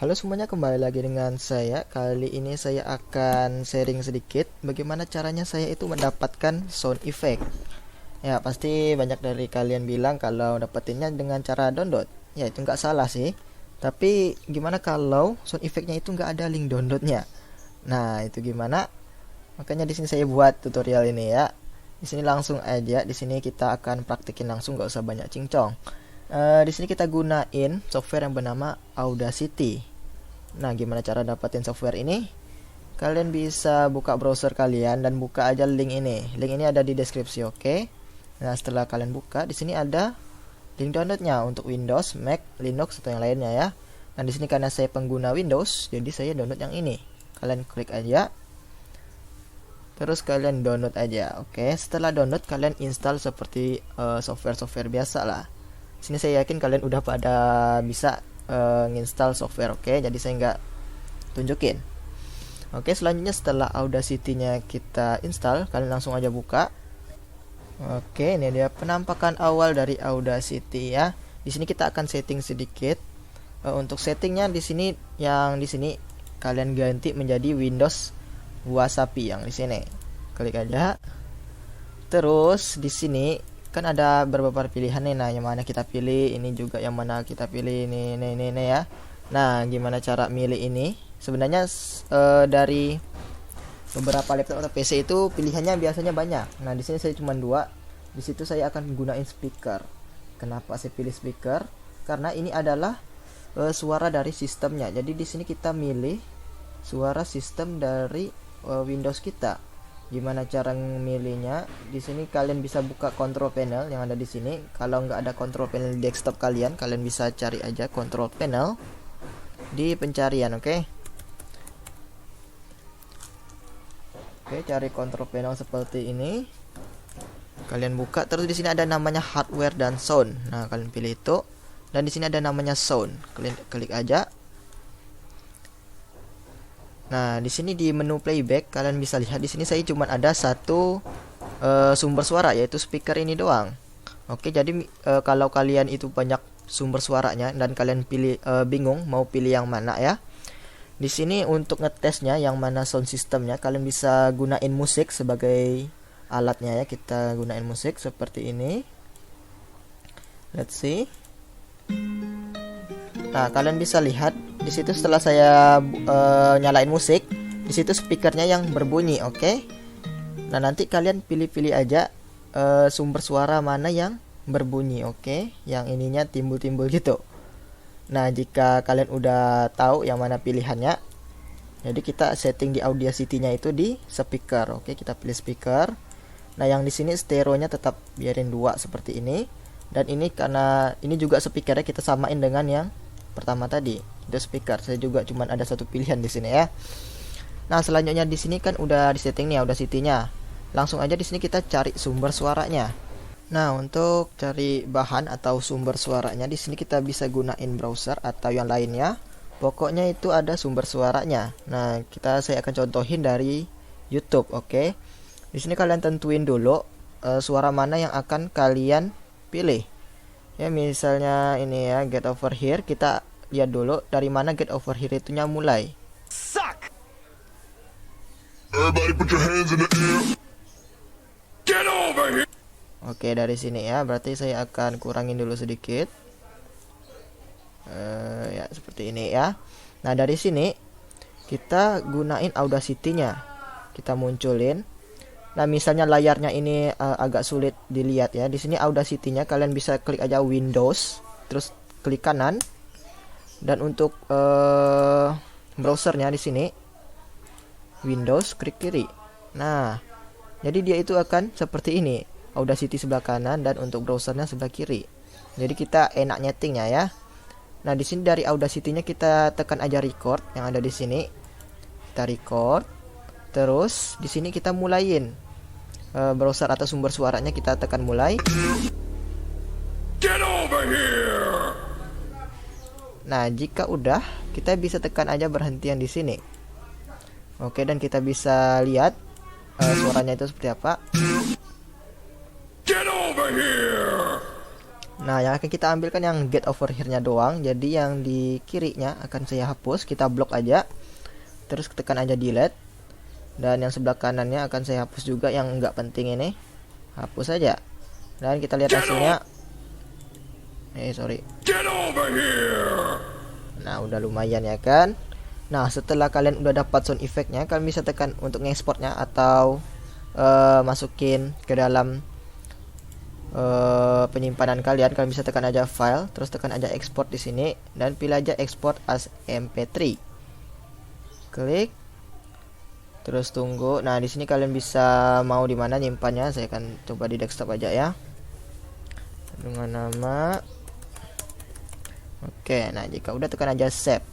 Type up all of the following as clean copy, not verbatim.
Halo semuanya, kembali lagi dengan saya. Kali ini saya akan sharing sedikit bagaimana caranya saya itu mendapatkan sound effect. Ya, pasti banyak dari kalian bilang kalau dapetinnya dengan cara download. Ya, itu nggak salah sih. Tapi gimana kalau sound effectnya itu nggak ada link downloadnya? Nah, itu gimana? Makanya di sini saya buat tutorial ini ya. Di sini langsung aja, di sini kita akan praktikin langsung, nggak usah banyak cincong. Di sini kita gunain software yang bernama Audacity. Nah, gimana cara dapetin software ini? Kalian bisa buka browser kalian dan buka aja link ini. Link ini ada di deskripsi, oke? Nah, setelah kalian buka, di sini ada link downloadnya untuk Windows, Mac, Linux atau yang lainnya ya. Dan di sini karena saya pengguna Windows, jadi saya download yang ini. Kalian klik aja. Terus kalian download aja, oke? Setelah download, kalian install seperti software-software biasa lah. Sini saya yakin kalian udah pada bisa nginstal software, oke? Jadi saya nggak tunjukin. Oke, selanjutnya setelah Audacity-nya kita install, kalian langsung aja buka. Oke, ini dia penampakan awal dari Audacity ya. Di sini kita akan setting sedikit. Untuk settingnya di sini, yang di sini kalian ganti menjadi Windows Wasapi yang di sini. Klik aja. Terus di sini kan ada beberapa pilihan nih. Nah, yang mana kita pilih, ini juga yang mana kita pilih, ini ya. Nah, gimana cara milih ini? Sebenarnya dari beberapa laptop atau PC itu pilihannya biasanya banyak. Nah, di sini saya cuma dua. Di situ saya akan gunain speaker. Kenapa saya pilih speaker? Karena ini adalah suara dari sistemnya. Jadi di sini kita milih suara sistem dari Windows kita. Gimana cara memilihnya? Di sini kalian bisa buka control panel yang ada di sini. Kalau nggak ada control panel di desktop kalian, kalian bisa cari aja control panel di pencarian, oke? Oke, cari control panel seperti ini. Kalian buka, terus di sini ada namanya hardware dan sound. Nah, kalian pilih itu. Dan di sini ada namanya sound. Kalian klik aja. Nah, di sini di menu playback kalian bisa lihat di sini saya cuma ada satu sumber suara, yaitu speaker ini doang. Oke, jadi kalau kalian itu banyak sumber suaranya dan kalian pilih bingung mau pilih yang mana ya. Di sini untuk ngetesnya yang mana sound systemnya, kalian bisa gunain musik sebagai alatnya ya. Kita gunain musik seperti ini. Let's see. Nah, kalian bisa lihat di situ setelah saya nyalain musik, di situ speakernya yang berbunyi, oke? Nah, nanti kalian pilih-pilih aja sumber suara mana yang berbunyi, oke? Yang ininya timbul-timbul gitu. Nah, jika kalian udah tahu yang mana pilihannya, jadi kita setting di Audacity-nya itu di speaker, oke? Kita pilih speaker. Nah, yang di sini stereonya tetap biarin 2 seperti ini. Dan ini karena ini juga speakernya kita samain dengan yang pertama tadi, itu speaker. Saya juga cuma ada satu pilihan di sini ya. Nah, selanjutnya di sini kan udah disetting nih Audacity-nya. Langsung aja di sini kita cari sumber suaranya. Nah, untuk cari bahan atau sumber suaranya di sini kita bisa gunain browser atau yang lainnya. Pokoknya itu ada sumber suaranya. Nah, saya akan contohin dari YouTube, oke? Di sini kalian tentuin dulu suara mana yang akan kalian pilih. Ya, misalnya ini ya, Get Over Here. Kita lihat dulu dari mana Get Over Here itunya mulai. Suck. Everybody put your hands in the air. Get over here. Oke, dari sini ya. Berarti saya akan kurangin dulu sedikit. Ya, seperti ini ya. Nah, dari sini kita gunain Audacity-nya. Kita munculin. Nah, misalnya layarnya ini agak sulit dilihat ya. Di sini Audacity-nya kalian bisa klik aja Windows, terus klik kanan. Dan untuk browsernya di sini Windows, klik kiri. Nah, jadi dia itu akan seperti ini. Audacity sebelah kanan dan untuk browsernya sebelah kiri. Jadi kita enak nyetingnya ya. Nah, di sini dari Audacity-nya kita tekan aja record yang ada di sini. Kita record. Terus di sini kita mulain browser atau sumber suaranya, kita tekan mulai. Get over here. Nah, jika udah, kita bisa tekan aja berhentian di sini. Oke, dan kita bisa lihat suaranya itu seperti apa. Get over here. Nah, yang akan kita ambil kan yang get over here-nya doang. Jadi yang di kirinya akan saya hapus, kita blok aja. Terus tekan aja delete. Dan yang sebelah kanannya akan saya hapus juga yang nggak penting ini. Hapus aja. Dan kita lihat hasilnya. Sorry. Get over here! Nah, udah lumayan ya kan. Nah, setelah kalian udah dapat sound effect-nya, kalian bisa tekan untuk ngekspornya atau masukin ke dalam penyimpanan kalian. Kalian bisa tekan aja file, terus tekan aja export di sini dan pilih aja export as MP3. Klik. Terus tunggu. Nah, di sini kalian bisa mau di mana nyimpannya. Saya akan coba di desktop aja ya. Dengan nama. Oke, nah jika udah tekan aja save.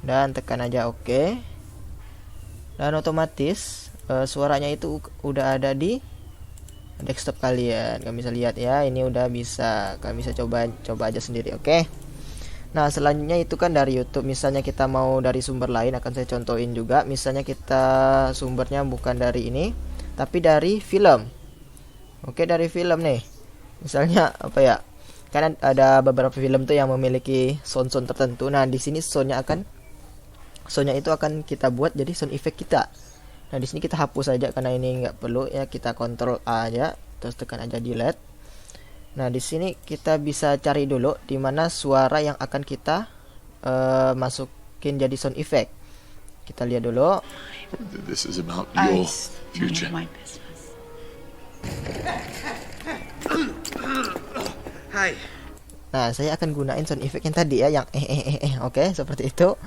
Dan tekan aja oke. Dan otomatis suaranya itu udah ada di desktop kalian. Kalian bisa lihat ya, ini udah bisa. Kalian bisa coba aja sendiri, oke. Nah, selanjutnya itu kan dari YouTube. Misalnya kita mau dari sumber lain, akan saya contohin juga. Misalnya kita sumbernya bukan dari ini, tapi dari film. Oke, dari film nih. Misalnya apa ya? Kan ada beberapa film tuh yang memiliki sound-sound tertentu. Nah, di sini soundnya itu akan kita buat jadi sound effect kita. Nah, di sini kita hapus aja karena ini nggak perlu ya. Kita Ctrl A aja, terus tekan aja delete. Nah, di sini kita bisa cari dulu di mana suara yang akan kita masukin jadi sound effect. Kita lihat dulu. This is about your future. Hai. Nah, saya akan gunain sound effect yang tadi ya, yang oke, seperti itu.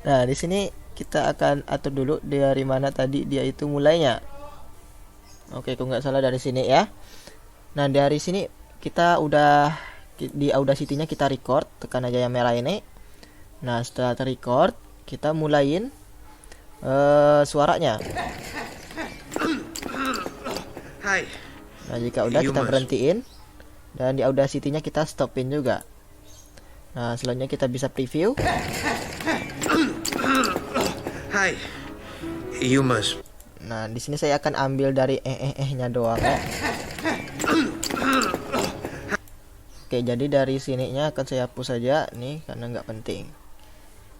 Nah, di sini kita akan atur dulu dari mana tadi dia itu mulainya. Oke, kalau nggak salah dari sini ya. Nah, dari sini kita udah di Audacity-nya kita record, tekan aja yang merah ini. Nah, setelah terrecord, kita mulain suaranya. Hai. Nah, jika udah kita berhentiin. Dan di Audacity-nya kita stopin juga. Nah, selanjutnya kita bisa preview. Hai. You must. Nah, di sini saya akan ambil dari nya doang ya. Oke, jadi dari sininya akan saya hapus saja nih karena nggak penting.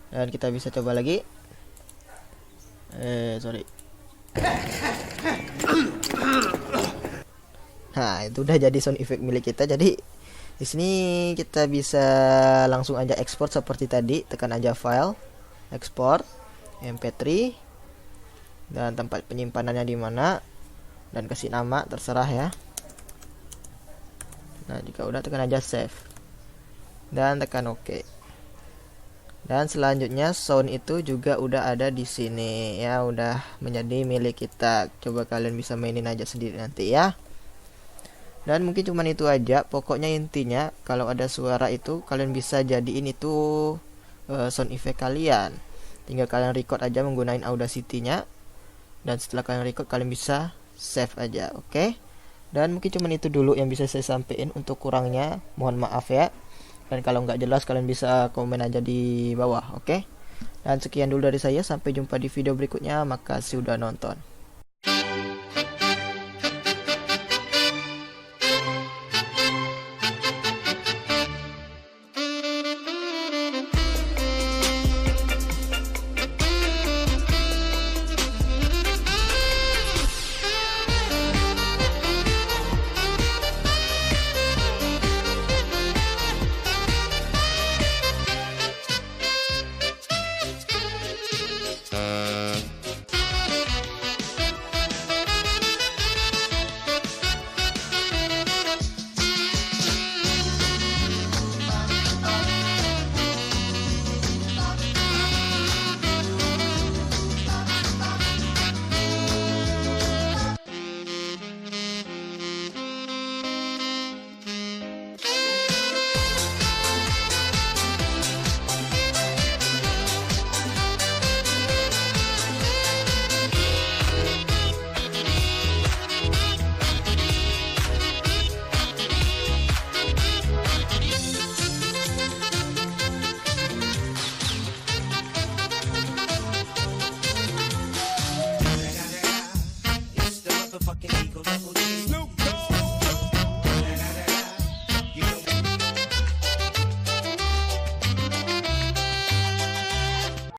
Dan kita bisa coba lagi. Sorry. Nah, itu udah jadi sound effect milik kita. Jadi di sini kita bisa langsung aja ekspor seperti tadi. Tekan aja file, export MP3 dan tempat penyimpanannya di mana dan kasih nama terserah ya. Nah, jika udah tekan aja save dan tekan OK. Dan selanjutnya sound itu juga udah ada di sini ya, udah menjadi milik kita. Coba kalian bisa mainin aja sendiri nanti ya. Dan mungkin cuman itu aja. Pokoknya intinya kalau ada suara itu kalian bisa jadiin itu sound effect kalian. Tinggal kalian record aja menggunakan Audacity-nya. Dan setelah kalian record kalian bisa save aja, oke? Dan mungkin cuman itu dulu yang bisa saya sampaikan. Untuk kurangnya mohon maaf ya. Dan kalau nggak jelas kalian bisa komen aja di bawah, oke? Dan sekian dulu dari saya. Sampai jumpa di video berikutnya. Makasih udah nonton.